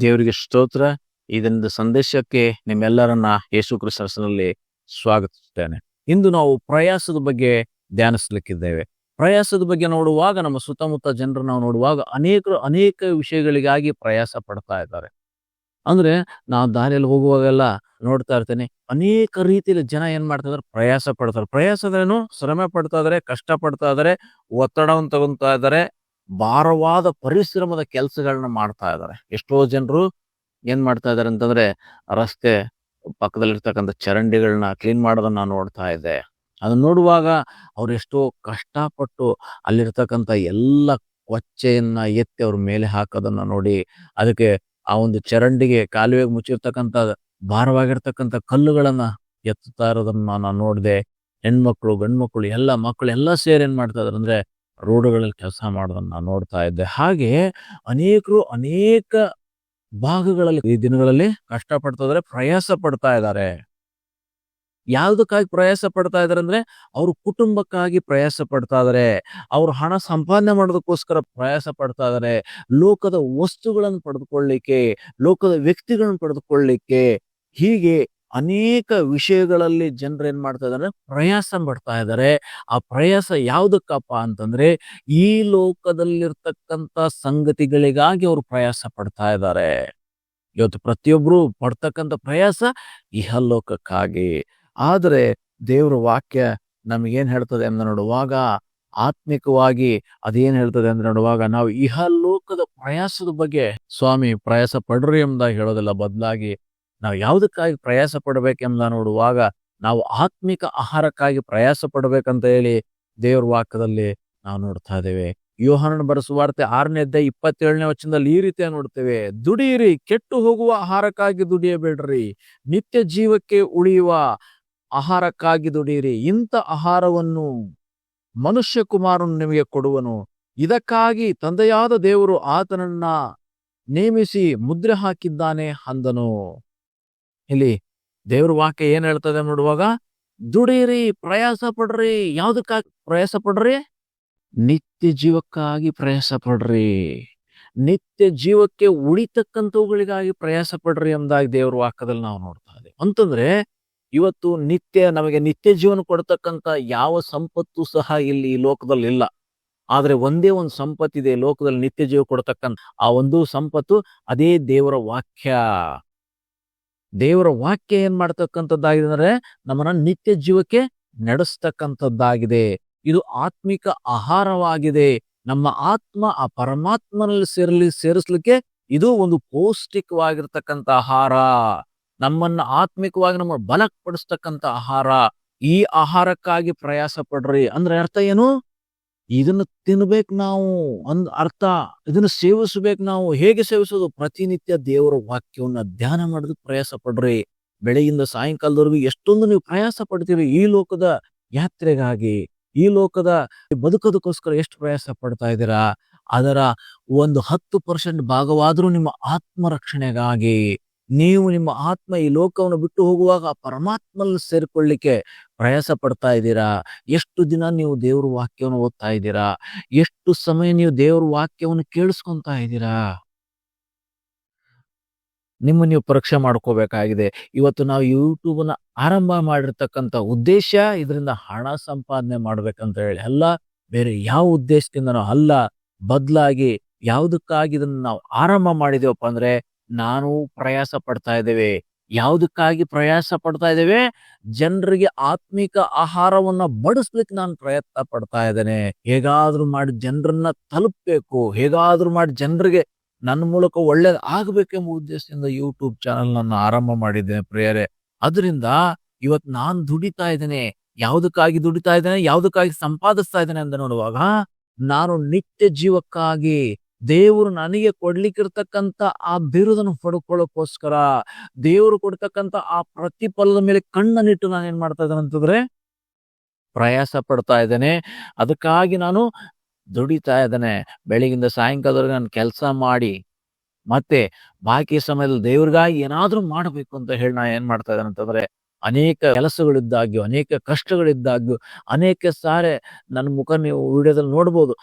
ದೇವರಿಗೆ ಸ್ತೋತ್ರ. ಇದೊಂದು ಸಂದೇಶಕ್ಕೆ ನಿಮ್ಮೆಲ್ಲರನ್ನ ಯೇಸು ಕ್ರಿಸ್ತನ ಹೆಸರಿನಲ್ಲಿ ಸ್ವಾಗತಿಸುತ್ತೇನೆ. ಇಂದು ನಾವು ಪ್ರಯಾಸದ ಬಗ್ಗೆ ಧ್ಯಾನಿಸಲಿಕ್ಕಿದ್ದೇವೆ. ಪ್ರಯಾಸದ ಬಗ್ಗೆ ನೋಡುವಾಗ ನಮ್ಮ ಸುತ್ತಮುತ್ತ ಜನರು ನಾವು ನೋಡುವಾಗ ಅನೇಕ ವಿಷಯಗಳಿಗಾಗಿ ಪ್ರಯಾಸ ಪಡ್ತಾ ಇದ್ದಾರೆ. ಅಂದ್ರೆ ನಾವು ದಾರಿಯಲ್ಲಿ ಹೋಗುವಾಗೆಲ್ಲ ನೋಡ್ತಾ ಇರ್ತೇನೆ, ಅನೇಕ ರೀತಿಯಲ್ಲಿ ಜನ ಏನ್ ಮಾಡ್ತಾ ಇದಾರೆ, ಪ್ರಯಾಸ ಪಡ್ತಾರೆ. ಪ್ರಯಾಸ ಅಂದ್ರೇನು? ಶ್ರಮೆ ಪಡ್ತಾ ಇದಾರೆ, ಕಷ್ಟ ಪಡ್ತಾ ಇದಾರೆ, ಒತ್ತಡವನ್ನು ತಗೊಂತಾ ಇದಾರೆ, ಭಾರವಾದ ಪರಿಶ್ರಮದ ಕೆಲಸಗಳನ್ನ ಮಾಡ್ತಾ ಇದ್ದಾರೆ. ಎಷ್ಟೋ ಜನರು ಏನ್ ಮಾಡ್ತಾ ಇದಾರೆ ಅಂತಂದ್ರೆ, ರಸ್ತೆ ಪಕ್ಕದಲ್ಲಿರ್ತಕ್ಕಂಥ ಚರಂಡಿಗಳನ್ನ ಕ್ಲೀನ್ ಮಾಡೋದನ್ನ ನೋಡ್ತಾ ಇದ್ದೆ. ಅದನ್ನ ನೋಡುವಾಗ ಅವ್ರು ಎಷ್ಟೋ ಕಷ್ಟಪಟ್ಟು ಅಲ್ಲಿರ್ತಕ್ಕಂಥ ಎಲ್ಲ ಕೊಚ್ಚೆಯನ್ನ ಎತ್ತಿ ಅವ್ರ ಮೇಲೆ ಹಾಕೋದನ್ನ ನೋಡಿ, ಅದಕ್ಕೆ ಆ ಒಂದು ಚರಂಡಿಗೆ ಕಾಲುವೆಗೆ ಮುಚ್ಚಿರ್ತಕ್ಕಂಥ ಭಾರವಾಗಿರ್ತಕ್ಕಂಥ ಕಲ್ಲುಗಳನ್ನ ಎತ್ತುತ್ತಾ ಇರೋದನ್ನ ನಾನು ನೋಡಿದೆ. ಹೆಣ್ಮಕ್ಳು ಗಂಡ್ಮಕ್ಳು ಎಲ್ಲ ಮಕ್ಕಳು ಎಲ್ಲ ಸೇರಿ ಏನ್ ಮಾಡ್ತಾ ಇದಾರೆ ಅಂದ್ರೆ ರೋಡ್ಗಳಲ್ಲಿ ಕೆಲಸ ಮಾಡೋದನ್ನ ನಾನು ನೋಡ್ತಾ ಇದ್ದೆ. ಹಾಗೆ ಅನೇಕರು ಅನೇಕ ಭಾಗಗಳಲ್ಲಿ ಈ ದಿನಗಳಲ್ಲಿ ಕಷ್ಟಪಡ್ತಾ ಇದಾರೆ, ಪ್ರಯಾಸ ಪಡ್ತಾ ಇದ್ದಾರೆ. ಯಾವ್ದಕ್ಕಾಗಿ ಪ್ರಯಾಸ ಪಡ್ತಾ ಇದಾರೆ ಅಂದ್ರೆ, ಅವ್ರ ಕುಟುಂಬಕ್ಕಾಗಿ ಪ್ರಯಾಸ ಪಡ್ತಾ ಇದಾರೆ, ಅವ್ರ ಹಣ ಸಂಪಾದನೆ ಮಾಡೋದಕ್ಕೋಸ್ಕರ ಪ್ರಯಾಸ ಪಡ್ತಾ ಇದಾರೆ, ಲೋಕದ ವಸ್ತುಗಳನ್ನು ಪಡೆದುಕೊಳ್ಳಿಕ್ಕೆ, ಲೋಕದ ವ್ಯಕ್ತಿಗಳನ್ನು ಪಡೆದುಕೊಳ್ಳಿಕ್ಕೆ, ಹೀಗೆ ಅನೇಕ ವಿಷಯಗಳಲ್ಲಿ ಜನರು ಏನ್ ಮಾಡ್ತಾ ಇದಾರೆ, ಪ್ರಯಾಸ ಪಡ್ತಾ ಇದ್ದಾರೆ. ಆ ಪ್ರಯಾಸ ಯಾವ್ದಕ್ಕಪ್ಪ ಅಂತಂದ್ರೆ, ಈ ಲೋಕದಲ್ಲಿರ್ತಕ್ಕಂಥ ಸಂಗತಿಗಳಿಗಾಗಿ ಅವರು ಪ್ರಯಾಸ ಪಡ್ತಾ ಇದ್ದಾರೆ. ಇವತ್ತು ಪ್ರತಿಯೊಬ್ರು ಪಡ್ತಕ್ಕಂಥ ಪ್ರಯಾಸ ಇಹಲೋಕಕ್ಕಾಗಿ. ಆದರೆ ದೇವರ ವಾಕ್ಯ ನಮಗೇನ್ ಹೇಳ್ತದೆ ಅಂತ ನೋಡುವಾಗ, ಆತ್ಮಿಕವಾಗಿ ಅದೇನ್ ಹೇಳ್ತದೆ ಅಂತ ನೋಡುವಾಗ, ನಾವು ಇಹಲೋಕದ ಪ್ರಯಾಸದ ಬಗ್ಗೆ ಸ್ವಾಮಿ ಪ್ರಯಾಸ ಪಡ್ರಿ ಎಂಬುದಾಗಿ ಹೇಳೋದಿಲ್ಲ. ಬದಲಾಗಿ ನಾವು ಯಾವುದಕ್ಕಾಗಿ ಪ್ರಯಾಸ ಪಡ್ಬೇಕೆಂಬ ನೋಡುವಾಗ, ನಾವು ಆತ್ಮಿಕ ಆಹಾರಕ್ಕಾಗಿ ಪ್ರಯಾಸ ಪಡ್ಬೇಕಂತ ಹೇಳಿ ದೇವ್ರ ವಾಕ್ಯದಲ್ಲಿ ನಾವು ನೋಡ್ತಾ ಇದ್ದೇವೆ. ಯೋಹಾನನ ಬರೆದ ಸುವಾರ್ತೆ 6ನೇ ಅಧ್ಯಾಯ 27ನೇ ವಚನದಲ್ಲಿ ಈ ರೀತಿಯಾಗಿ ನೋಡ್ತೇವೆ, ದುಡಿಯಿರಿ, ಕೆಟ್ಟು ಹೋಗುವ ಆಹಾರಕ್ಕಾಗಿ ದುಡಿಯಬೇಡ್ರಿ, ನಿತ್ಯ ಜೀವಕ್ಕೆ ಉಳಿಯುವ ಆಹಾರಕ್ಕಾಗಿ ದುಡಿಯಿರಿ. ಇಂಥ ಆಹಾರವನ್ನು ಮನುಷ್ಯ ಕುಮಾರನು ನಿಮಗೆ ಕೊಡುವನು. ಇದಕ್ಕಾಗಿ ತಂದೆಯಾದ ದೇವರು ಆತನನ್ನ ನೇಮಿಸಿ ಮುದ್ರೆ ಹಾಕಿದ್ದಾನೆ ಅಂದನು. ಇಲ್ಲಿ ದೇವ್ರ ವಾಕ್ಯ ಏನ್ ಹೇಳ್ತದೆ ನೋಡುವಾಗ, ದುಡಿಯಿರಿ, ಪ್ರಯಾಸ ಪಡ್ರಿ. ಯಾವ್ದಕ್ಕಾಗಿ ಪ್ರಯಾಸ ಪಡ್ರಿ? ನಿತ್ಯ ಜೀವಕ್ಕಾಗಿ ಪ್ರಯಾಸ ಪಡ್ರಿ, ನಿತ್ಯ ಜೀವಕ್ಕೆ ಉಳಿತಕ್ಕಂಥವುಗಳಿಗಾಗಿ ಪ್ರಯಾಸ ಪಡ್ರಿ ಎಂಬುದಾಗಿ ದೇವ್ರ ವಾಕ್ಯದಲ್ಲಿ ನಾವು ನೋಡ್ತಾ ಇದ್ದೇವೆ. ಅಂತಂದ್ರೆ ಇವತ್ತು ನಮಗೆ ನಿತ್ಯ ಜೀವನ ಕೊಡ್ತಕ್ಕಂಥ ಯಾವ ಸಂಪತ್ತು ಸಹ ಇಲ್ಲಿ ಈ ಲೋಕದಲ್ಲಿ ಇಲ್ಲ. ಆದ್ರೆ ಒಂದೇ ಒಂದು ಸಂಪತ್ತಿದೆ ಲೋಕದಲ್ಲಿ ನಿತ್ಯ ಜೀವ ಕೊಡ್ತಕ್ಕಂಥ. ಆ ಒಂದು ಸಂಪತ್ತು ಅದೇ ದೇವರ ವಾಕ್ಯ. ದೇವರ ವಾಕ್ಯ ಏನ್ ಮಾಡ್ತಕ್ಕಂಥದ್ದಾಗಿದೆ ಅಂದ್ರೆ, ನಮ್ಮನ್ನ ನಿತ್ಯ ಜೀವಕ್ಕೆ ನಡೆಸ್ತಕ್ಕಂಥದ್ದಾಗಿದೆ. ಇದು ಆತ್ಮಿಕ ಆಹಾರವಾಗಿದೆ. ನಮ್ಮ ಆತ್ಮ ಆ ಪರಮಾತ್ಮನಲ್ಲಿ ಸೇರಿಸ್ಲಿಕ್ಕೆ ಇದು ಒಂದು ಪೌಷ್ಟಿಕವಾಗಿರ್ತಕ್ಕಂಥ ಆಹಾರ. ನಮ್ಮನ್ನ ಆತ್ಮಿಕವಾಗಿ ನಮ್ಮ ಬಲಪಡಿಸ್ತಕ್ಕಂಥ ಆಹಾರ. ಈ ಆಹಾರಕ್ಕಾಗಿ ಪ್ರಯಾಸ ಪಡ್ರಿ ಅಂದ್ರೆ ಅರ್ಥ ಏನು? ಇದನ್ನು ತಿನ್ಬೇಕು ನಾವು, ಅರ್ಥ. ಇದನ್ನು ಸೇವಿಸ್ಬೇಕು ನಾವು. ಹೇಗೆ ಸೇವಿಸೋದು? ಪ್ರತಿನಿತ್ಯ ದೇವರ ವಾಕ್ಯವನ್ನ ಧ್ಯಾನ ಮಾಡೋದಕ್ಕೆ ಪ್ರಯಾಸ ಪಡ್ರಿ. ಬೆಳಗಿಂದ ಸಾಯಂಕಾಲದವರೆಗೂ ಎಷ್ಟೊಂದು ನೀವು ಪ್ರಯಾಸ ಪಡ್ತೀರಿ ಈ ಲೋಕದ ಯಾತ್ರೆಗಾಗಿ, ಈ ಲೋಕದ ಬದುಕೋದಕ್ಕೋಸ್ಕರ ಎಷ್ಟು ಪ್ರಯಾಸ ಪಡ್ತಾ ಇದ್ದೀರಾ? ಅದರ ಒಂದು 10% ಭಾಗವಾದ್ರೂ ನಿಮ್ಮ ಆತ್ಮ ರಕ್ಷಣೆಗಾಗಿ, ನೀವು ನಿಮ್ಮ ಆತ್ಮ ಈ ಲೋಕವನ್ನು ಬಿಟ್ಟು ಹೋಗುವಾಗ ಪರಮಾತ್ಮನಲ್ಲಿ ಸೇರಿಕೊಳ್ಳಿಕ್ಕೆ ಪ್ರಯಾಸ ಪಡ್ತಾ ಇದ್ದೀರಾ? ಎಷ್ಟು ದಿನ ನೀವು ದೇವ್ರ ವಾಕ್ಯವನ್ನು ಓದ್ತಾ ಇದ್ದೀರಾ? ಎಷ್ಟು ಸಮಯ ನೀವು ದೇವ್ರ ವಾಕ್ಯವನ್ನು ಕೇಳಿಸ್ಕೊಂತಾ ಇದ್ದೀರಾ? ನೀವು ಪರೀಕ್ಷೆ ಮಾಡ್ಕೋಬೇಕಾಗಿದೆ. ಇವತ್ತು ನಾವು ಯೂಟ್ಯೂಬ್ನ ಆರಂಭ ಮಾಡಿರ್ತಕ್ಕಂಥ ಉದ್ದೇಶ ಇದರಿಂದ ಹಣ ಸಂಪಾದನೆ ಮಾಡ್ಬೇಕಂತ ಹೇಳಿ ಅಲ್ಲ, ಬೇರೆ ಯಾವ ಉದ್ದೇಶದಿಂದನೂ ಅಲ್ಲ. ಬದಲಾಗಿ ಯಾವುದಕ್ಕಾಗಿ ಇದನ್ನ ನಾವು ಆರಂಭ ಮಾಡಿದೇವಪ್ಪ ಅಂದ್ರೆ, ನಾನು ಪ್ರಯಾಸ ಪಡ್ತಾ ಇದ್ದೇವೆ. ಯಾವುದಕ್ಕಾಗಿ ಪ್ರಯಾಸ ಪಡ್ತಾ ಇದ್ದೇವೆ? ಜನರಿಗೆ ಆತ್ಮಿಕ ಆಹಾರವನ್ನ ಬಡಿಸ್ಲಿಕ್ಕೆ ನಾನು ಪ್ರಯತ್ನ ಪಡ್ತಾ ಇದ್ದೇನೆ. ಹೇಗಾದ್ರೂ ಮಾಡಿ ಜನರನ್ನ ತಲುಪಬೇಕು, ಹೇಗಾದ್ರೂ ಮಾಡಿ ಜನರಿಗೆ ನನ್ನ ಮೂಲಕ ಒಳ್ಳೇದು ಆಗ್ಬೇಕೆಂಬ ಉದ್ದೇಶದಿಂದ ಯೂಟ್ಯೂಬ್ ಚಾನಲ್ ನನ್ನ ಆರಂಭ ಮಾಡಿದ್ದೇನೆ ಪ್ರಿಯರೇ. ಅದರಿಂದ ಇವತ್ತು ನಾನು ದುಡಿತಾ ಇದ್ದೇನೆ. ಯಾವುದಕ್ಕಾಗಿ ದುಡಿತಾ ಇದ್ದೇನೆ, ಯಾವುದಕ್ಕಾಗಿ ಸಂಪಾದಿಸ್ತಾ ಇದ್ದೇನೆ ಅಂತ ನೋಡುವಾಗ, ನಾನು ನಿತ್ಯ ಜೀವಕ್ಕಾಗಿ, ದೇವರು ನನಗೆ ಕೊಡ್ಲಿಕ್ಕಿರ್ತಕ್ಕಂಥ ಆ ಬಿರುದನ್ನು ಪಡ್ಕೊಳ್ಳೋಕ್ಕೋಸ್ಕರ, ದೇವರು ಕೊಡ್ತಕ್ಕಂಥ ಆ ಪ್ರತಿಫಲದ ಮೇಲೆ ಕಣ್ಣನ್ನಿಟ್ಟು ನಾನು ಏನ್ ಮಾಡ್ತಾ ಇದ್ದೇನೆ ಅಂತಂದ್ರೆ ಪ್ರಯಾಸ ಪಡ್ತಾ ಇದ್ದೇನೆ. ಅದಕ್ಕಾಗಿ ನಾನು ದುಡಿತಾ ಇದ್ದೇನೆ. ಬೆಳಗಿಂದ ಸಾಯಂಕಾಲದವರೆಗೆ ನಾನು ಕೆಲಸ ಮಾಡಿ ಮತ್ತೆ ಬಾಕಿ ಸಮಯದಲ್ಲಿ ದೇವ್ರಿಗಾಗಿ ಏನಾದ್ರೂ ಮಾಡ್ಬೇಕು ಅಂತ ಹೇಳಿ ನಾ ಏನ್ ಮಾಡ್ತಾ ಇದ್ದೇನೆ ಅಂತಂದ್ರೆ, ಅನೇಕ ಕೆಲಸಗಳಿದ್ದಾಗ್ಯೂ, ಅನೇಕ ಕಷ್ಟಗಳಿದ್ದಾಗ್ಯೂ, ಅನೇಕ ಸಾರೆ ನನ್ನ ಮುಖ ನೀವು ವಿಡಿಯೋದಲ್ಲಿ ನೋಡ್ಬೋದು,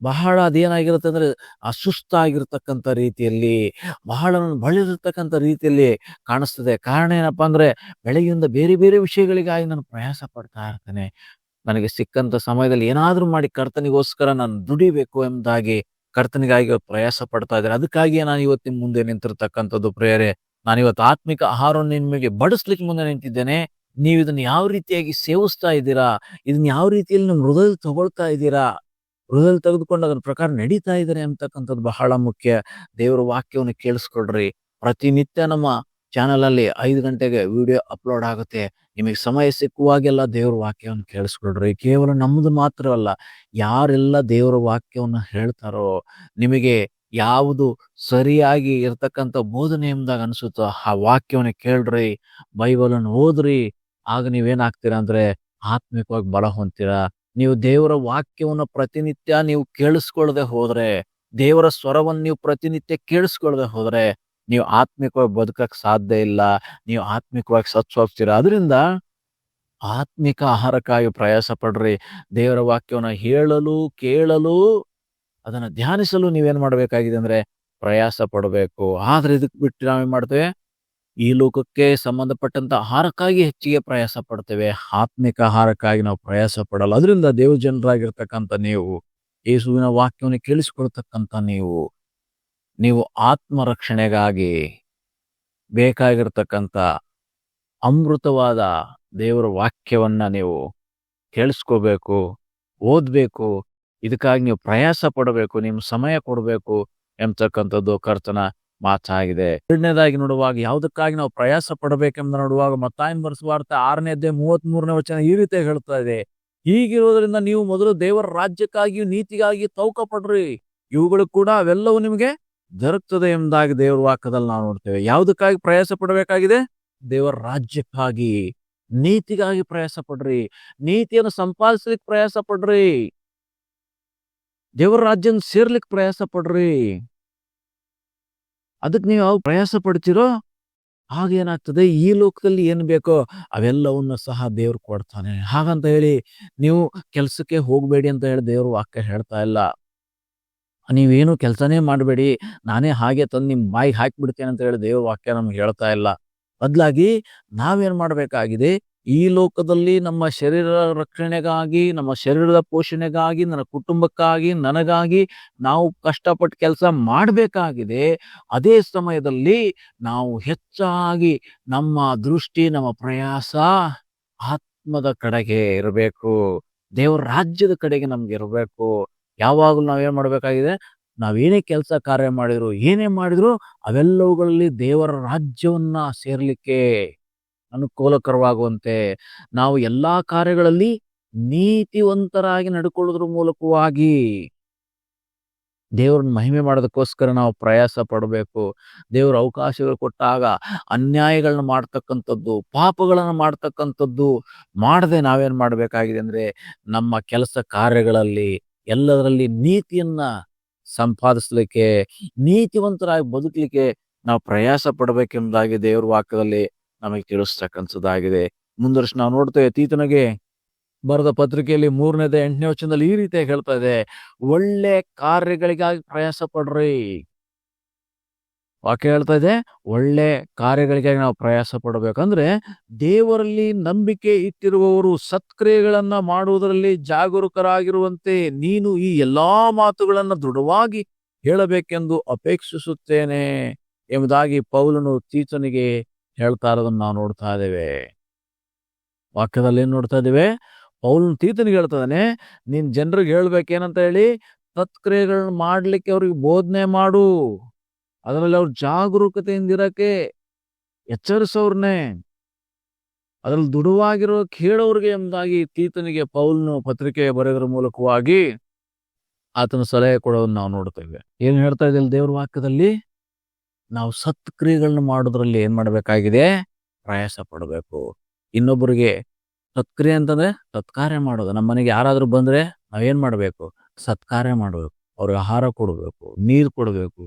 ಬಹಳ ಅದೇನಾಗಿರುತ್ತೆ ಅಂದ್ರೆ ಸುಸ್ತಾಗಿರ್ತಕ್ಕಂಥ ರೀತಿಯಲ್ಲಿ, ಬಹಳ ಬಳಲಿರ್ತಕ್ಕಂಥ ರೀತಿಯಲ್ಲಿ ಕಾಣಿಸ್ತದೆ. ಕಾರಣ ಏನಪ್ಪಾ ಅಂದ್ರೆ ಬೆಳಗ್ಗೆಯಿಂದ ಬೇರೆ ಬೇರೆ ವಿಷಯಗಳಿಗಾಗಿ ನಾನು ಪ್ರಯಾಸ ಪಡ್ತಾ ಇರ್ತೇನೆ. ನನಗೆ ಸಿಕ್ಕಂತ ಸಮಯದಲ್ಲಿ ಏನಾದ್ರೂ ಮಾಡಿ ಕರ್ತನಿಗೋಸ್ಕರ ನಾನು ದುಡಿಬೇಕು ಎಂಬುದಾಗಿ ಕರ್ತನಿಗಾಗಿ ಪ್ರಯಾಸ ಪಡ್ತಾ ಇದ್ದಾರೆ. ಅದಕ್ಕಾಗಿಯೇ ನಾನು ಇವತ್ತು ನಿಮ್ ಮುಂದೆ ನಿಂತಿರ್ತಕ್ಕಂಥದ್ದು ಪ್ರಿಯರೇ. ನಾನು ಇವತ್ತು ಆತ್ಮಿಕ ಆಹಾರವನ್ನು ನಿಮಗೆ ಬಡಿಸ್ಲಿಕ್ಕೆ ಮುಂದೆ ನಿಂತಿದ್ದೇನೆ. ನೀವು ಇದನ್ನ ಯಾವ ರೀತಿಯಾಗಿ ಸೇವಿಸ್ತಾ ಇದ್ದೀರಾ, ಇದನ್ನ ಯಾವ ರೀತಿಯಲ್ಲಿ ನಿಮ್ಮ ಹೃದಯದಲ್ಲಿ ತಗೊಳ್ತಾ ಇದ್ದೀರಾ, ಹೃದಯದಲ್ಲಿ ತೆಗೆದುಕೊಂಡು ಅದರ ಪ್ರಕಾರ ನಡೀತಾ ಇದ್ದಾರೆ ಅಂತಕ್ಕಂಥದ್ದು ಬಹಳ ಮುಖ್ಯ. ದೇವರ ವಾಕ್ಯವನ್ನು ಕೇಳಿಸ್ಕೊಳ್ರಿ. ಪ್ರತಿನಿತ್ಯ ನಮ್ಮ ಚಾನಲ್ ಅಲ್ಲಿ 5 ಗಂಟೆಗೆ ವಿಡಿಯೋ ಅಪ್ಲೋಡ್ ಆಗುತ್ತೆ. ನಿಮಗೆ ಸಮಯ ಸಿಕ್ಕುವಾಗೆಲ್ಲ ದೇವರ ವಾಕ್ಯವನ್ನು ಕೇಳಿಸ್ಕೊಳ್ರಿ. ಕೇವಲ ನಮ್ದು ಮಾತ್ರವಲ್ಲ, ಯಾರೆಲ್ಲ ದೇವರ ವಾಕ್ಯವನ್ನು ಹೇಳ್ತಾರೋ, ನಿಮಗೆ ಯಾವುದು ಸರಿಯಾಗಿ ಇರ್ತಕ್ಕಂಥ ಬೋಧನೆ ಎಂಬುದಾಗಿ ಅನ್ಸುತ್ತೋ ಆ ವಾಕ್ಯವನ್ನು ಕೇಳ್ರಿ, ಬೈಬಲನ್ನು ಓದ್ರಿ. ಆಗ ನೀವೇನಾಗ್ತೀರಾ ಅಂದ್ರೆ ಆತ್ಮಿಕವಾಗಿ ಬಲ ಹೊಂದ್ತೀರಾ. ನೀವು ದೇವರ ವಾಕ್ಯವನ್ನು ಪ್ರತಿನಿತ್ಯ ನೀವು ಕೇಳಿಸ್ಕೊಳ್ಳದೆ ಹೋದ್ರೆ, ದೇವರ ಸ್ವರವನ್ನು ನೀವು ಪ್ರತಿನಿತ್ಯ ಕೇಳಿಸ್ಕೊಳ್ಳದೆ ಹೋದ್ರೆ ನೀವು ಆತ್ಮಿಕವಾಗಿ ಬದುಕಕ್ ಸಾಧ್ಯ ಇಲ್ಲ. ನೀವು ಆತ್ಮಿಕವಾಗಿ ಸತ್ತು ಹೋಗ್ತೀರಾ. ಅದರಿಂದ ಆತ್ಮಿಕ ಆಹಾರಕ್ಕಾಗಿ ಪ್ರಯಾಸ ಪಡ್ರಿ. ದೇವರ ವಾಕ್ಯವನ್ನು ಹೇಳಲು, ಕೇಳಲು, ಅದನ್ನ ಧ್ಯಾನಿಸಲು ನೀವೇನ್ ಮಾಡ್ಬೇಕಾಗಿದೆ ಅಂದ್ರೆ ಪ್ರಯಾಸ ಪಡಬೇಕು. ಆದ್ರೆ ಇದಕ್ ಬಿಟ್ಟು ನಾವೇನ್ ಮಾಡ್ತೇವೆ, ಈ ಲೋಕಕ್ಕೆ ಸಂಬಂಧಪಟ್ಟಂತ ಆಹಾರಕ್ಕಾಗಿ ಹೆಚ್ಚಿಗೆ ಪ್ರಯಾಸ ಪಡ್ತೇವೆ. ಆತ್ಮಿಕ ಆಹಾರಕ್ಕಾಗಿ ನಾವು ಪ್ರಯಾಸ ಪಡಲ್ಲ. ಅದರಿಂದ ದೇವ ಜನರಾಗಿರ್ತಕ್ಕಂಥ ನೀವು, ಯೇಸುವಿನ ವಾಕ್ಯವನ್ನು ಕೇಳಿಸಿಕೊಳ್ತಕ್ಕಂಥ ನೀವು ಆತ್ಮರಕ್ಷಣೆಗಾಗಿ ಬೇಕಾಗಿರ್ತಕ್ಕಂಥ ಅಮೃತವಾದ ದೇವರ ವಾಕ್ಯವನ್ನ ನೀವು ಕೇಳಿಸ್ಕೋಬೇಕು, ಓದ್ಬೇಕು. ಇದಕ್ಕಾಗಿ ನೀವು ಪ್ರಯಾಸ ಪಡಬೇಕು, ನಿಮ್ಮ ಸಮಯ ಕೊಡಬೇಕು ಎಂಬತಕ್ಕಂಥದ್ದು ಕರ್ತನ ಮಾತಾಗಿದೆ. ಎರಡನೇದಾಗಿ ನೋಡುವಾಗ ಯಾವುದಕ್ಕಾಗಿ ನಾವು ಪ್ರಯಾಸ ಪಡಬೇಕೆಂಬ ನೋಡುವಾಗ ಮತ್ತಾಯನ ಬರೆಸುವಾರ್ತೆ 6ನೇ ಅಧ್ಯಾಯ 33ನೇ ವಚನ ಈ ರೀತಿ ಹೇಳ್ತಾ ಇದೆ. ಹೀಗಿರೋದ್ರಿಂದ ನೀವು ಮೊದಲು ದೇವರ ರಾಜ್ಯಕ್ಕಾಗಿಯೂ ನೀತಿಗಾಗಿ ತೌಕ ಪಡ್ರಿ, ಇವುಗಳು ಕೂಡ ಅವೆಲ್ಲವೂ ನಿಮಗೆ ದೊರಕ್ತದೆ ಎಂಬುದಾಗಿ ದೇವರ ವಾಕ್ಯದಲ್ಲಿ ನಾವು ನೋಡ್ತೇವೆ. ಯಾವುದಕ್ಕಾಗಿ ಪ್ರಯಾಸ ಪಡಬೇಕಾಗಿದೆ? ದೇವರ ರಾಜ್ಯಕ್ಕಾಗಿ, ನೀತಿಗಾಗಿ ಪ್ರಯಾಸ ಪಡ್ರಿ. ನೀತಿಯನ್ನು ಸಂಪಾದಿಸ್ಲಿಕ್ಕೆ ಪ್ರಯಾಸ ಪಡ್ರಿ. ದೇವರ ರಾಜ್ಯನ ಸೇರ್ಲಿಕ್ಕೆ ಪ್ರಯಾಸ ಪಡ್ರಿ. ಅದಕ್ಕೆ ನೀವು ಯಾವ ಪ್ರಯಾಸ ಪಡ್ತೀರೋ ಹಾಗೇನಾಗ್ತದೆ, ಈ ಲೋಕದಲ್ಲಿ ಏನ್ ಬೇಕೋ ಅವೆಲ್ಲವನ್ನ ಸಹ ದೇವ್ರು ಕೊಡ್ತಾನೆ. ಹಾಗಂತ ಹೇಳಿ ನೀವು ಕೆಲ್ಸಕ್ಕೆ ಹೋಗ್ಬೇಡಿ ಅಂತ ಹೇಳಿ ದೇವ್ರ ವಾಕ್ಯ ಹೇಳ್ತಾ ಇಲ್ಲ. ನೀವೇನು ಕೆಲಸನೇ ಮಾಡಬೇಡಿ, ನಾನೇ ಹಾಗೆ ತಂದು ನಿಮ್ ಬಾಯಿಗೆ ಹಾಕಿಬಿಡ್ತೇನೆ ಅಂತ ಹೇಳಿ ದೇವ್ರ ವಾಕ್ಯ ನಮ್ಗೆ ಹೇಳ್ತಾ ಇಲ್ಲ. ಬದಲಾಗಿ ನಾವೇನ್ ಮಾಡ್ಬೇಕಾಗಿದೆ, ಈ ಲೋಕದಲ್ಲಿ ನಮ್ಮ ಶರೀರ ರಕ್ಷಣೆಗಾಗಿ, ನಮ್ಮ ಶರೀರದ ಪೋಷಣೆಗಾಗಿ, ನನ್ನ ಕುಟುಂಬಕ್ಕಾಗಿ, ನನಗಾಗಿ ನಾವು ಕಷ್ಟಪಟ್ಟು ಕೆಲಸ ಮಾಡಬೇಕಾಗಿದೆ. ಅದೇ ಸಮಯದಲ್ಲಿ ನಾವು ಹೆಚ್ಚಾಗಿ ನಮ್ಮ ದೃಷ್ಟಿ, ನಮ್ಮ ಪ್ರಯಾಸ ಆತ್ಮದ ಕಡೆಗೆ ಇರಬೇಕು, ದೇವರ ರಾಜ್ಯದ ಕಡೆಗೆ ನಮ್ಗೆ ಇರಬೇಕು. ಯಾವಾಗಲೂ ನಾವೇನ್ ಮಾಡ್ಬೇಕಾಗಿದೆ, ನಾವೇನೇ ಕೆಲಸ ಕಾರ್ಯ ಮಾಡಿದ್ರು, ಏನೇ ಮಾಡಿದ್ರು ಅವೆಲ್ಲವುಗಳಲ್ಲಿ ದೇವರ ರಾಜ್ಯವನ್ನ ಸೇರ್ಲಿಕ್ಕೆ ಅನುಕೂಲಕರವಾಗುವಂತೆ ನಾವು ಎಲ್ಲಾ ಕಾರ್ಯಗಳಲ್ಲಿ ನೀತಿವಂತರಾಗಿ ನಡ್ಕೊಳ್ಳೋದ್ರ ಮೂಲಕವಾಗಿ ದೇವ್ರನ್ನ ಮಹಿಮೆ ಮಾಡೋದಕ್ಕೋಸ್ಕರ ನಾವು ಪ್ರಯಾಸ ಪಡಬೇಕು. ದೇವ್ರ ಅವಕಾಶಗಳು ಕೊಟ್ಟಾಗ ಅನ್ಯಾಯಗಳನ್ನ ಮಾಡ್ತಕ್ಕಂಥದ್ದು, ಪಾಪಗಳನ್ನ ಮಾಡ್ತಕ್ಕಂಥದ್ದು ಮಾಡದೆ ನಾವೇನ್ ಮಾಡ್ಬೇಕಾಗಿದೆ ಅಂದ್ರೆ ನಮ್ಮ ಕೆಲಸ ಕಾರ್ಯಗಳಲ್ಲಿ ಎಲ್ಲದರಲ್ಲಿ ನೀತಿಯನ್ನ ಸಂಪಾದಿಸ್ಲಿಕ್ಕೆ, ನೀತಿವಂತರಾಗಿ ಬದುಕಲಿಕ್ಕೆ ನಾವು ಪ್ರಯಾಸ ಪಡಬೇಕೆಂಬುದಾಗಿ ದೇವ್ರ ವಾಕ್ಯದಲ್ಲಿ ನಮಗೆ ತಿಳಿಸ್ತಕ್ಕಂಥದ್ದಾಗಿದೆ. ಮುಂದರ್ಶ ನಾವು ನೋಡ್ತೇವೆ, ತೀತನಿಗೆ ಬರೆದ ಪತ್ರಿಕೆಯಲ್ಲಿ 3ನೇ ಅಧ್ಯಾಯ 8ನೇ ವಚನದಲ್ಲಿ ಈ ರೀತಿಯಾಗಿ ಹೇಳ್ತಾ ಇದೆ, ಒಳ್ಳೆ ಕಾರ್ಯಗಳಿಗಾಗಿ ಪ್ರಯಾಸ ಪಡ್ರಿ. ವಾಕ್ಯ ಹೇಳ್ತಾ ಇದೆ, ಒಳ್ಳೆ ಕಾರ್ಯಗಳಿಗಾಗಿ ನಾವು ಪ್ರಯಾಸ ಪಡಬೇಕಂದ್ರೆ ದೇವರಲ್ಲಿ ನಂಬಿಕೆ ಇಟ್ಟಿರುವವರು ಸತ್ಕ್ರಿಯೆಗಳನ್ನ ಮಾಡುವುದರಲ್ಲಿ ಜಾಗರೂಕರಾಗಿರುವಂತೆ ನೀನು ಈ ಎಲ್ಲಾ ಮಾತುಗಳನ್ನ ದೃಢವಾಗಿ ಹೇಳಬೇಕೆಂದು ಅಪೇಕ್ಷಿಸುತ್ತೇನೆ ಎಂಬುದಾಗಿ ಪೌಲನು ತೀತನಿಗೆ ಹೇಳ್ತಾ ಇರೋದನ್ನ ನಾವು ನೋಡ್ತಾ ಇದ್ದೇವೆ. ವಾಕ್ಯದಲ್ಲಿ ಏನ್ ನೋಡ್ತಾ ಇದ್ದೇವೆ, ಪೌಲನು ತೀತನಿಗೆ ಹೇಳ್ತಾನೆ, ನೀನ್ ಜನರಿಗೆ ಹೇಳ್ಬೇಕೇನಂತ ಹೇಳಿ, ಸತ್ಕ್ರಿಯೆಗಳನ್ನ ಮಾಡ್ಲಿಕ್ಕೆ ಅವ್ರಿಗೆ ಬೋಧನೆ ಮಾಡು, ಅದರಲ್ಲಿ ಅವ್ರು ಜಾಗರೂಕತೆಯಿಂದಿರಕ್ಕೆ ಎಚ್ಚರಿಸೋರ್ನೆ, ಅದ್ರಲ್ಲಿ ದುಡುವಾಗಿರೋ ಕೇಳೋರ್ಗೆ ಎಂಬುದಾಗಿ ತೀತನಿಗೆ ಪೌಲನು ಪತ್ರಿಕೆ ಬರೆಯೋದ್ರ ಮೂಲಕವಾಗಿ ಆತನ ಸಲಹೆ ಕೊಡೋದನ್ನ ನಾವು ನೋಡ್ತೇವೆ. ಏನ್ ಹೇಳ್ತಾ ಇದ್ದಿಲ್ಲ ದೇವ್ರ ವಾಕ್ಯದಲ್ಲಿ, ನಾವು ಸತ್ಕ್ರಿಯೆಗಳನ್ನ ಮಾಡೋದ್ರಲ್ಲಿ ಏನ್ ಮಾಡ್ಬೇಕಾಗಿದೆ, ಪ್ರಯಾಸ ಪಡಬೇಕು. ಇನ್ನೊಬ್ಬರಿಗೆ ಸತ್ಕ್ರಿಯೆ ಅಂತಂದ್ರೆ ಸತ್ಕಾರ್ಯ ಮಾಡೋದು. ನಮ್ಮ ಮನೆಗೆ ಯಾರಾದ್ರೂ ಬಂದ್ರೆ ನಾವೇನ್ ಮಾಡ್ಬೇಕು, ಸತ್ಕಾರ್ಯ ಮಾಡ್ಬೇಕು, ಅವ್ರಿಗೆ ಆಹಾರ ಕೊಡ್ಬೇಕು, ನೀರು ಕೊಡ್ಬೇಕು,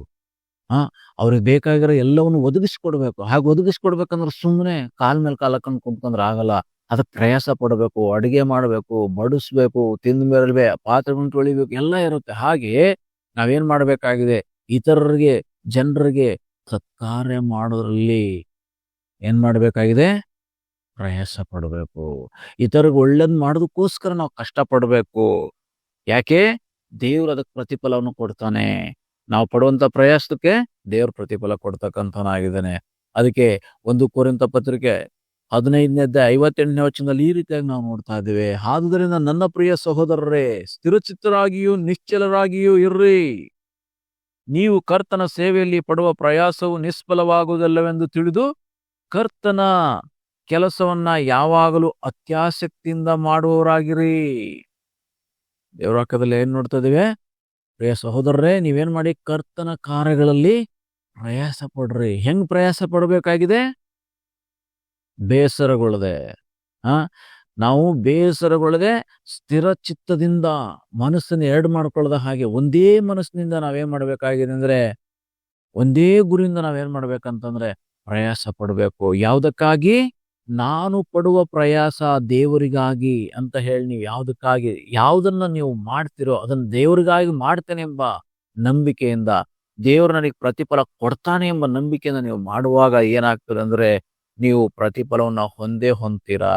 ಅವ್ರಿಗೆ ಬೇಕಾಗಿರೋ ಎಲ್ಲವನ್ನು ಒದಗಿಸ್ಕೊಡ್ಬೇಕು. ಹಾಗೆ ಒದಗಿಸ್ಕೊಡ್ಬೇಕಂದ್ರೆ ಸುಮ್ಮನೆ ಕಾಲ್ ಮೇಲೆ ಕಾಲ್ ಹಾಕೊಂಡು ಕುಂತ್ಕೊಂಡ್ರೆ ಆಗಲ್ಲ. ಅದಕ್ಕೆ ಪ್ರಯಾಸ ಪಡಬೇಕು, ಅಡುಗೆ ಮಾಡಬೇಕು, ಬಡಿಸ್ಬೇಕು, ತಿಂದ ಮೇಲೆ ಪಾತ್ರೆಗಳನ್ನು ತೊಳಿಬೇಕು, ಎಲ್ಲ ಇರುತ್ತೆ. ಹಾಗೆಯೇ ನಾವೇನ್ ಮಾಡಬೇಕಾಗಿದೆ, ಇತರರಿಗೆ, ಜನರಿಗೆ ಸತ್ಕಾರ್ಯ ಮಾಡೋದ್ರಲ್ಲಿ ಏನ್ ಮಾಡಬೇಕಾಗಿದೆ, ಪ್ರಯಾಸ ಪಡಬೇಕು. ಇತರಿಗೆ ಒಳ್ಳೇದ್ ಮಾಡೋದಕ್ಕೋಸ್ಕರ ನಾವು ಕಷ್ಟ ಪಡಬೇಕು. ಯಾಕೆ? ದೇವ್ರು ಅದಕ್ಕೆ ಪ್ರತಿಫಲವನ್ನು ಕೊಡ್ತಾನೆ. ನಾವು ಪಡುವಂತ ಪ್ರಯಾಸಕ್ಕೆ ದೇವ್ರ ಪ್ರತಿಫಲ ಕೊಡ್ತಕ್ಕಂಥವನಾಗಿದ್ದಾನೆ. ಅದಕ್ಕೆ 1 ಕೊರಿಂಥ ಪತ್ರಿಕೆ 15ನೇ ಅಧ್ಯಾಯ 58ನೇ ವಚನದಲ್ಲಿ ಈ ರೀತಿಯಾಗಿ ನಾವು ನೋಡ್ತಾ ಇದ್ದೇವೆ. ಆದುದರಿಂದ ನನ್ನ ಪ್ರಿಯ ಸಹೋದರರೇ, ಸ್ಥಿರಚಿತ್ತರಾಗಿಯೂ ನಿಶ್ಚಲರಾಗಿಯೂ ಇರ್ರಿ. ನೀವು ಕರ್ತನ ಸೇವೆಯಲ್ಲಿ ಪಡುವ ಪ್ರಯಾಸವು ನಿಷ್ಫಲವಾಗುವುದಿಲ್ಲವೆಂದು ತಿಳಿದು ಕರ್ತನ ಕೆಲಸವನ್ನ ಯಾವಾಗಲೂ ಅತ್ಯಾಸಕ್ತಿಯಿಂದ ಮಾಡುವವರಾಗಿರಿ. ದೇವರ ವಾಕ್ಯದಲ್ಲಿ ಏನ್ ನೋಡ್ತಾ ಇದೀವಿ? ಪ್ರಿಯ ಸಹೋದರರೇ, ನೀವೇನ್ ಮಾಡಿ, ಕರ್ತನ ಕಾರ್ಯಗಳಲ್ಲಿ ಪ್ರಯಾಸ ಪಡ್ರಿ. ಹೆಂಗ್ ಪ್ರಯಾಸ ಪಡಬೇಕಾಗಿದೆ? ಬೇಸರಗೊಳ್ಳದೆ. ನಾವು ಬೇಸರಗೊಳ್ಳದೆ ಸ್ಥಿರ ಚಿತ್ತದಿಂದ, ಮನಸ್ಸನ್ನು ಎರಡು ಮಾಡ್ಕೊಳ್ಳದ ಹಾಗೆ ಒಂದೇ ಮನಸ್ಸಿನಿಂದ ನಾವೇನ್ ಮಾಡ್ಬೇಕಾಗಿದೆ ಅಂದ್ರೆ, ಒಂದೇ ಗುರಿಯಿಂದ ನಾವೇನ್ ಮಾಡ್ಬೇಕಂತಂದ್ರೆ ಪ್ರಯಾಸ ಪಡಬೇಕು. ಯಾವುದಕ್ಕಾಗಿ? ನಾನು ಪಡುವ ಪ್ರಯಾಸ ದೇವರಿಗಾಗಿ ಅಂತ ಹೇಳಿ ನೀವು ಯಾವುದನ್ನ ನೀವು ಮಾಡ್ತಿರೋ ಅದನ್ನ ದೇವರಿಗಾಗಿ ಮಾಡ್ತೇನೆ ಎಂಬ ನಂಬಿಕೆಯಿಂದ, ದೇವರು ನನಗೆ ಪ್ರತಿಫಲ ಕೊಡ್ತಾನೆ ಎಂಬ ನಂಬಿಕೆಯಿಂದ ನೀವು ಮಾಡುವಾಗ ಏನಾಗ್ತದೆ ಅಂದ್ರೆ, ನೀವು ಪ್ರತಿಫಲವನ್ನು ಹೊಂದ್ತೀರಾ.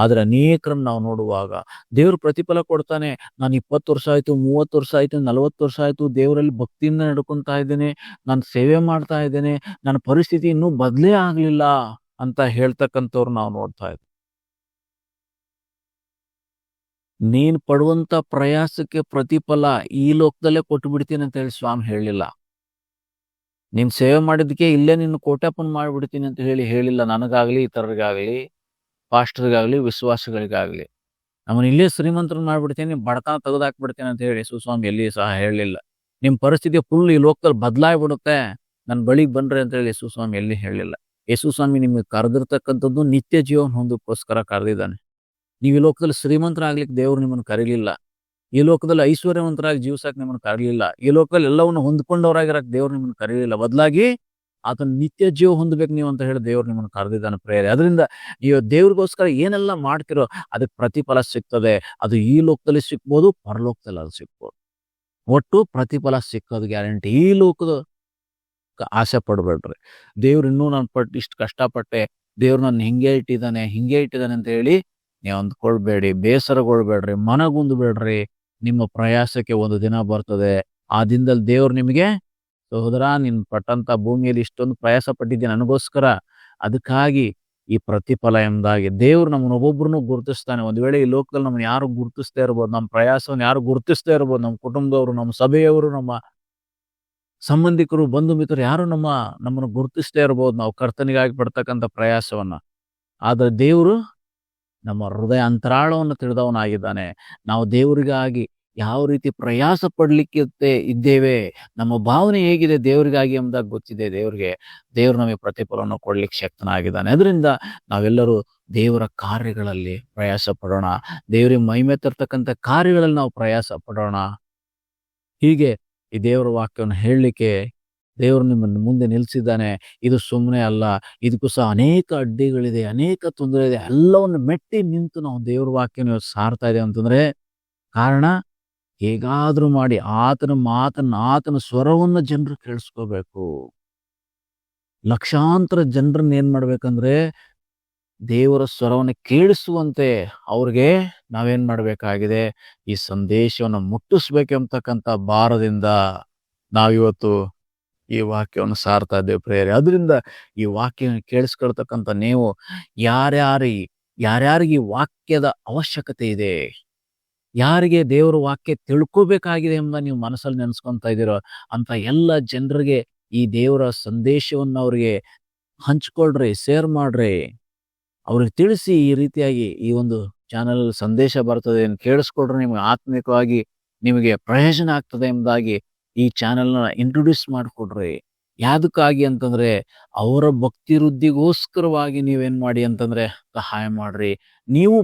ಆದ್ರೆ ಅನೇಕರನ್ನು ನಾವು ನೋಡುವಾಗ ದೇವ್ರು ಪ್ರತಿಫಲ ಕೊಡ್ತಾನೆ. ನಾನು 20 ವರ್ಷ ಆಯ್ತು, 30 ವರ್ಷ ಆಯ್ತು, 40 ವರ್ಷ ಆಯ್ತು ದೇವರಲ್ಲಿ ಭಕ್ತಿಯಿಂದ ನಡ್ಕೊಂತಾ ಇದ್ದೇನೆ, ನಾನು ಸೇವೆ ಮಾಡ್ತಾ ಇದ್ದೇನೆ, ನನ್ನ ಪರಿಸ್ಥಿತಿ ಇನ್ನೂ ಬದಲೇ ಆಗ್ಲಿಲ್ಲ ಅಂತ ಹೇಳ್ತಕ್ಕಂಥವ್ರು ನಾವು ನೋಡ್ತಾ ಇದ್ವಿ. ನೀನ್ ಪಡುವಂತ ಪ್ರಯಾಸಕ್ಕೆ ಪ್ರತಿಫಲ ಈ ಲೋಕದಲ್ಲೇ ಕೊಟ್ಟು ಬಿಡ್ತೀನಿ ಅಂತ ಹೇಳಿ ಸ್ವಾಮಿ ಹೇಳಿಲ್ಲ. ನೀನ್ ಸೇವೆ ಮಾಡಿದಕ್ಕೆ ಇಲ್ಲೇ ನಿನ್ನ ಕೋಟ್ಯಾಪನ್ ಮಾಡಿಬಿಡ್ತೀನಿ ಅಂತ ಹೇಳಿಲ್ಲ. ನನಗಾಗ್ಲಿ, ಇತರರಿಗಾಗ್ಲಿ, ಪಾಸ್ಟರ್ಗಾಗ್ಲಿ, ವಿಶ್ವಾಸಗಳಿಗಾಗ್ಲಿ. ನಮ್ಮನ್ನ ಇಲ್ಲೇ ಶ್ರೀಮಂತರನ್ನ ಮಾಡ್ಬಿಡ್ತೀನಿ, ಬಡತನ ತೆಗೆದಾಕ್ಬಿಡ್ತೀನಿ ಅಂತ ಹೇಳಿ ಯೇಸು ಎಲ್ಲಿ ಸಹ ಹೇಳಲಿಲ್ಲ. ನಿಮ್ ಪರಿಸ್ಥಿತಿ ಫುಲ್ ಈ ಲೋಕದಲ್ಲಿ ಬದಲಾಗ್ಬಿಡುತ್ತೆ, ನನ್ನ ಬಳಿಗೆ ಬನ್ರಿ ಅಂತ ಹೇಳಿ ಯೇಸು ಎಲ್ಲಿ ಹೇಳಿಲ್ಲ. ಯೇಸು ನಿಮ್ಗೆ ಕರೆದಿರ್ತಕ್ಕಂಥದ್ದು ನಿತ್ಯ ಜೀವನ ಹೊಂದಕ್ಕೋಸ್ಕರ ಕರೆದಿದ್ದಾನೆ. ನೀವು ಈ ಲೋಕದಲ್ಲಿ ಶ್ರೀಮಂತರಾಗ್ಲಿಕ್ಕೆ ದೇವ್ರು ನಿಮ್ಮನ್ನು ಕರೀಲಿಲ್ಲ. ಈ ಲೋಕದಲ್ಲಿ ಐಶ್ವರ್ಯವಂತರಾಗಿ ಜೀವಿಸಕ್ ನಿಮ್ಮನ್ನು ಕರೀಲಿಲ್ಲ. ಈ ಲೋಕದಲ್ಲಿ ಎಲ್ಲವನ್ನು ಹೊಂದ್ಕೊಂಡವರಾಗಿರಕ್ ದೇವ್ರು ನಿಮ್ಮನ್ನು ಕರೀಲಿಲ್ಲ. ಬದಲಾಗಿ ಆತನ ನಿತ್ಯ ಜೀವ ಹೊಂದಬೇಕು ನೀವು ಅಂತ ಹೇಳಿ ದೇವ್ರು ನಿಮ್ಮನ್ನು ಕರೆದಿದ್ದಾನೆ ಪ್ರೇರೆ. ಅದರಿಂದ ನೀವು ದೇವ್ರಿಗೋಸ್ಕರ ಏನೆಲ್ಲ ಮಾಡ್ತಿರೋ ಅದಕ್ಕೆ ಪ್ರತಿಫಲ ಸಿಗ್ತದೆ. ಅದು ಈ ಲೋಕದಲ್ಲಿ ಸಿಕ್ಬೋದು, ಪರಲೋಕದಲ್ಲಿ ಅದು ಸಿಕ್ಬೋದು. ಒಟ್ಟು ಪ್ರತಿಫಲ ಸಿಕ್ಕೋದು ಗ್ಯಾರಂಟಿ. ಈ ಲೋಕದ ಆಸೆ ಪಡ್ಬೇಡ್ರಿ. ದೇವ್ರು ಇನ್ನೂ ನಾನು ಇಷ್ಟು ಕಷ್ಟಪಟ್ಟೆ, ದೇವ್ರು ನನ್ನ ಹಿಂಗೆ ಇಟ್ಟಿದ್ದಾನೆ ಅಂತ ಹೇಳಿ ನೀವು ಅಂದ್ಕೊಳ್ಬೇಡಿ, ಬೇಸರಗೊಳ್ಬೇಡ್ರಿ, ಮನಗುಂದ್ಬೇಡ್ರಿ. ನಿಮ್ಮ ಪ್ರಯಾಸಕ್ಕೆ ಒಂದು ದಿನ ಬರ್ತದೆ. ಆ ದಿನದಲ್ಲಿ ದೇವ್ರು ನಿಮಗೆ, ಸಹೋದರ, ನೀನ್ ಪಟ್ಟಂತ ಭೂಮಿಯಲ್ಲಿ ಇಷ್ಟೊಂದು ಪ್ರಯಾಸ ಪಟ್ಟಿದ್ದೆ ನನಗೋಸ್ಕರ, ಅದಕ್ಕಾಗಿ ಈ ಪ್ರತಿಫಲ ಎಂಬುದಾಗಿ ದೇವ್ರು ನಮ್ಮನ್ನ ಒಬ್ಬೊಬ್ರನ್ನು ಗುರುತಿಸ್ತಾನೆ. ಒಂದ್ ವೇಳೆ ಈ ಲೋಕದಲ್ಲಿ ನಮ್ಮನ್ನ ಯಾರು ಗುರುತಿಸ್ತಾ ಇರ್ಬೋದು, ನಮ್ಮ ಪ್ರಯಾಸವನ್ನು ಯಾರು ಗುರುತಿಸ್ತಾ ಇರ್ಬೋದು, ನಮ್ಮ ಕುಟುಂಬದವರು, ನಮ್ಮ ಸಭೆಯವರು, ನಮ್ಮ ಸಂಬಂಧಿಕರು, ಬಂಧು ಮಿತ್ರರು ಯಾರು ನಮ್ಮನ್ನು ಗುರುತಿಸ್ತಾ ಇರ್ಬೋದು ನಾವು ಕರ್ತನಿಗಾಗಿ ಪಡ್ತಕ್ಕಂಥ ಪ್ರಯಾಸವನ್ನ. ಆದ್ರೆ ದೇವರು ನಮ್ಮ ಹೃದಯ ಅಂತರಾಳವನ್ನು ತಿಳಿದವನಾಗಿದ್ದಾನೆ. ನಾವು ದೇವರಿಗಾಗಿ ಯಾವ ರೀತಿ ಪ್ರಯಾಸ ಪಡ್ಲಿಕ್ಕೆ ಇದ್ದೇವೆ, ನಮ್ಮ ಭಾವನೆ ಹೇಗಿದೆ ದೇವರಿಗಾಗಿ ಎಂಬುದಾಗಿ ಗೊತ್ತಿದೆ ದೇವ್ರಿಗೆ. ದೇವ್ರು ನಮಗೆ ಪ್ರತಿಫಲವನ್ನು ಕೊಡ್ಲಿಕ್ಕೆ ಶಕ್ತನಾಗಿದ್ದಾನೆ. ಅದರಿಂದ ನಾವೆಲ್ಲರೂ ದೇವರ ಕಾರ್ಯಗಳಲ್ಲಿ ಪ್ರಯಾಸ ಪಡೋಣ. ದೇವರಿಗೆ ಮಹಿಮೆ ತರ್ತಕ್ಕಂಥ ಕಾರ್ಯಗಳಲ್ಲಿ ನಾವು ಪ್ರಯಾಸ ಪಡೋಣ. ಹೀಗೆ ಈ ದೇವರ ವಾಕ್ಯವನ್ನು ಹೇಳಲಿಕ್ಕೆ ದೇವರು ನಿಮ್ಮನ್ನು ಮುಂದೆ ನಿಲ್ಲಿಸಿದ್ದಾನೆ. ಇದು ಸುಮ್ಮನೆ ಅಲ್ಲ, ಇದಕ್ಕೂ ಸಹ ಅನೇಕ ಅಡ್ಡಿಗಳಿದೆ, ಅನೇಕ ತೊಂದರೆ ಇದೆ. ಎಲ್ಲವನ್ನು ಮೆಟ್ಟಿ ನಿಂತು ನಾವು ದೇವರ ವಾಕ್ಯನ ಸಾರ್ತಾ ಇದ್ದೇವೆ ಅಂತಂದ್ರೆ ಕಾರಣ, ಹೇಗಾದ್ರೂ ಮಾಡಿ ಆತನ ಮಾತನ್ನ, ಆತನ ಸ್ವರವನ್ನ ಜನರು ಕೇಳಿಸ್ಕೋಬೇಕು. ಲಕ್ಷಾಂತರ ಜನರನ್ನ ಏನ್ ಮಾಡ್ಬೇಕಂದ್ರೆ ದೇವರ ಸ್ವರವನ್ನು ಕೇಳಿಸುವಂತೆ ಅವ್ರಿಗೆ ನಾವೇನ್ ಮಾಡ್ಬೇಕಾಗಿದೆ, ಈ ಸಂದೇಶವನ್ನು ಮುಟ್ಟಿಸ್ಬೇಕೆಂಬತಕ್ಕಂಥ ಭಾರದಿಂದ ನಾವಿವತ್ತು ಈ ವಾಕ್ಯವನ್ನು ಸಾರ್ತಾ ಇದ್ದೇವೆ ಪ್ರೇರೆ. ಅದರಿಂದ ಈ ವಾಕ್ಯವನ್ನು ಕೇಳಿಸ್ಕೊಳ್ತಕ್ಕಂಥ ನೀವು ಯಾರ್ಯಾರಿಗೆ ಈ ವಾಕ್ಯದ ಅವಶ್ಯಕತೆ ಇದೆ, ಯಾರಿಗೆ ದೇವರ ವಾಕ್ಯ ತಿಳ್ಕೋಬೇಕಾಗಿದೆ ಎಂಬ ನೀವು ಮನಸ್ಸಲ್ಲಿ ನೆನೆಸ್ಕೊಂತ ಇದ್ದೀರೋ ಅಂತ ಎಲ್ಲ ಜನರಿಗೆ ಈ ದೇವರ ಸಂದೇಶವನ್ನು ಅವ್ರಿಗೆ ಹಂಚ್ಕೊಳ್ರಿ, ಶೇರ್ ಮಾಡ್ರಿ, ಅವ್ರಿಗೆ ತಿಳಿಸಿ ಈ ರೀತಿಯಾಗಿ ಈ ಒಂದು ಚಾನಲ್ ಸಂದೇಶ ಬರ್ತದೆ ಕೇಳಿಸ್ಕೊಳ್ರಿ. ನಿಮ್ಗೆ ಆತ್ಮಿಕವಾಗಿ ನಿಮಗೆ ಪ್ರಯೋಜನ ಆಗ್ತದೆ ಎಂಬುದಾಗಿ ಈ ಚಾನೆಲ್ನ ಇಂಟ್ರೊಡ್ಯೂಸ್ ಮಾಡಿಕೊಡ್ರಿ. ಯಾದಕ್ಕಾಗಿ ಅಂತಂದ್ರೆ ಅವರ ಭಕ್ತಿ ವೃದ್ಧಿಗೋಸ್ಕರವಾಗಿ ನೀವೇನ್ ಮಾಡಿ ಅಂತಂದ್ರೆ ಸಹಾಯ ಮಾಡ್ರಿ. ನೀವು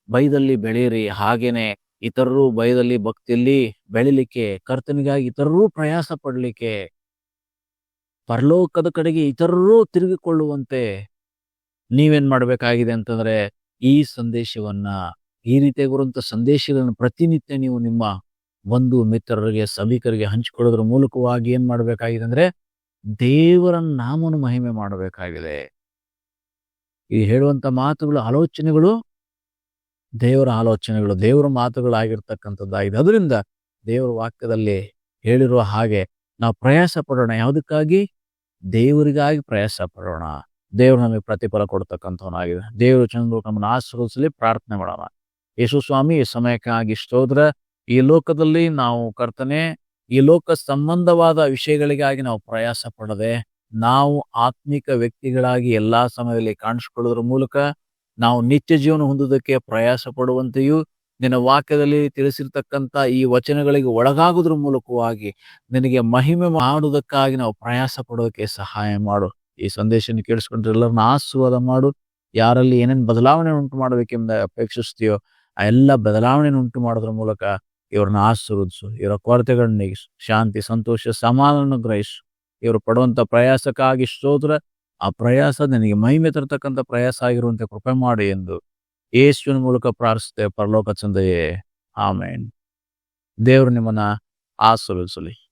ಭಯದಲ್ಲಿ ಬೆಳೀರಿ, ಹಾಗೇನೆ ಇತರರು ಭಯದಲ್ಲಿ ಭಕ್ತಿಯಲ್ಲಿ ಬೆಳಿಲಿಕ್ಕೆ, ಕರ್ತನಿಗಾಗಿ ಇತರರು ಪ್ರಯಾಸ ಪಡ್ಲಿಕ್ಕೆ, ಪರಲೋಕದ ಕಡೆಗೆ ಇತರರು ತಿರುಗಿಕೊಳ್ಳುವಂತೆ ನೀವೇನ್ ಮಾಡ್ಬೇಕಾಗಿದೆ ಅಂತಂದ್ರೆ ಈ ಸಂದೇಶವನ್ನ, ಈ ರೀತಿಯಾಗಿರುವಂತ ಸಂದೇಶಗಳನ್ನು ಪ್ರತಿನಿತ್ಯ ನೀವು ನಿಮ್ಮ ಬಂಧು ಮಿತ್ರರಿಗೆ ಸಭಿಕರಿಗೆ ಹಂಚಿಕೊಳ್ಳೋದ್ರ ಮೂಲಕವಾಗಿ ಏನ್ ಮಾಡ್ಬೇಕಾಗಿದೆ ಅಂದ್ರೆ ದೇವರ ನಾಮವನ್ನು ಮಹಿಮೆ ಮಾಡಬೇಕಾಗಿದೆ. ಈ ಹೇಳುವಂತ ಮಾತುಗಳು, ಆಲೋಚನೆಗಳು ದೇವರ ಆಲೋಚನೆಗಳು, ದೇವರ ಮಾತುಗಳಾಗಿರ್ತಕ್ಕಂಥದ್ದಾಗಿದೆ. ಅದರಿಂದ ದೇವರ ವಾಕ್ಯದಲ್ಲಿ ಹೇಳಿರುವ ಹಾಗೆ ನಾವು ಪ್ರಯಾಸ ಪಡೋಣ. ಯಾವುದಕ್ಕಾಗಿ? ದೇವರಿಗಾಗಿ ಪ್ರಯಾಸ ಪಡೋಣ. ದೇವರು ನಮಗೆ ಪ್ರತಿಫಲ ಕೊಡ್ತಕ್ಕಂಥವನಾಗಿದೆ. ದೇವರು ಚಂದ್ರ ನಮ್ಮನ್ನು ಆಶೀರ್ವದಿಸಲಿ. ಪ್ರಾರ್ಥನೆ ಮಾಡೋಣ. ಯೇಸು ಸ್ವಾಮಿ, ಈ ಸಮಯಕ್ಕಾಗಿ ಸ್ತೋತ್ರ. ಈ ಲೋಕದಲ್ಲಿ ನಾವು ಕರ್ತನೆ, ಈ ಲೋಕ ಸಂಬಂಧವಾದ ವಿಷಯಗಳಿಗಾಗಿ ನಾವು ಪ್ರಯಾಸ ಪಡದೆ, ನಾವು ಆತ್ಮಿಕ ವ್ಯಕ್ತಿಗಳಾಗಿ ಎಲ್ಲಾ ಸಮಯದಲ್ಲಿ ಕಾಣಿಸಿಕೊಳ್ಳೋದ್ರ ಮೂಲಕ ನಾವು ನಿತ್ಯ ಜೀವನ ಹೊಂದುವುದಕ್ಕೆ ಪ್ರಯಾಸ ಪಡುವಂತೆಯೂ, ನಿನ್ನ ವಾಕ್ಯದಲ್ಲಿ ತಿಳಿಸಿರ್ತಕ್ಕಂಥ ಈ ವಚನಗಳಿಗೆ ಒಳಗಾಗುವುದ್ರ ಮೂಲಕವಾಗಿ ನಿನಗೆ ಮಹಿಮೆ ಮಾಡುವುದಕ್ಕಾಗಿ ನಾವು ಪ್ರಯಾಸ ಪಡೋದಕ್ಕೆ ಸಹಾಯ ಮಾಡು. ಈ ಸಂದೇಶವನ್ನು ಕೇಳಿಸ್ಕೊಂಡ್ರೆ ಎಲ್ಲರನ್ನ ಆಶೀರ್ವಾದ ಮಾಡು. ಯಾರಲ್ಲಿ ಏನೇನು ಬದಲಾವಣೆ ಉಂಟು ಮಾಡಬೇಕೆಂಬ ಅಪೇಕ್ಷಿಸ್ತೀಯೋ ಆ ಎಲ್ಲ ಬದಲಾವಣೆಯನ್ನು ಉಂಟು ಮಾಡೋದ್ರ ಮೂಲಕ ಇವ್ರನ್ನ ಆಶೀರ್ವದಿಸು. ಇವರ ಕೊರತೆಗಳನ್ನ ನೀಗಿಸು. ಶಾಂತಿ, ಸಂತೋಷ, ಸಮಾಧಾನ ಗ್ರಹಿಸು. ಇವರು ಪಡುವಂತ ಪ್ರಯಾಸಕ್ಕಾಗಿ ಸ್ತೋತ್ರ. ಆ ಪ್ರಯಾಸ ನಿನಗೆ ಮಹಿಮೆ ತರತಕ್ಕಂಥ ಪ್ರಯಾಸ ಆಗಿರುವಂತೆ ಕೃಪೆ ಮಾಡಿ ಎಂದು ಯೇಸುವಿನ ಮೂಲಕ ಪ್ರಾರ್ಥಿಸುತ್ತೇವೆ ಪರಲೋಕ ತಂದೆಯೇ. ಆಮೇನ್. ದೇವರು ನಿಮ್ಮನ್ನ ಆಶೀರ್ವದಿಸಲಿ.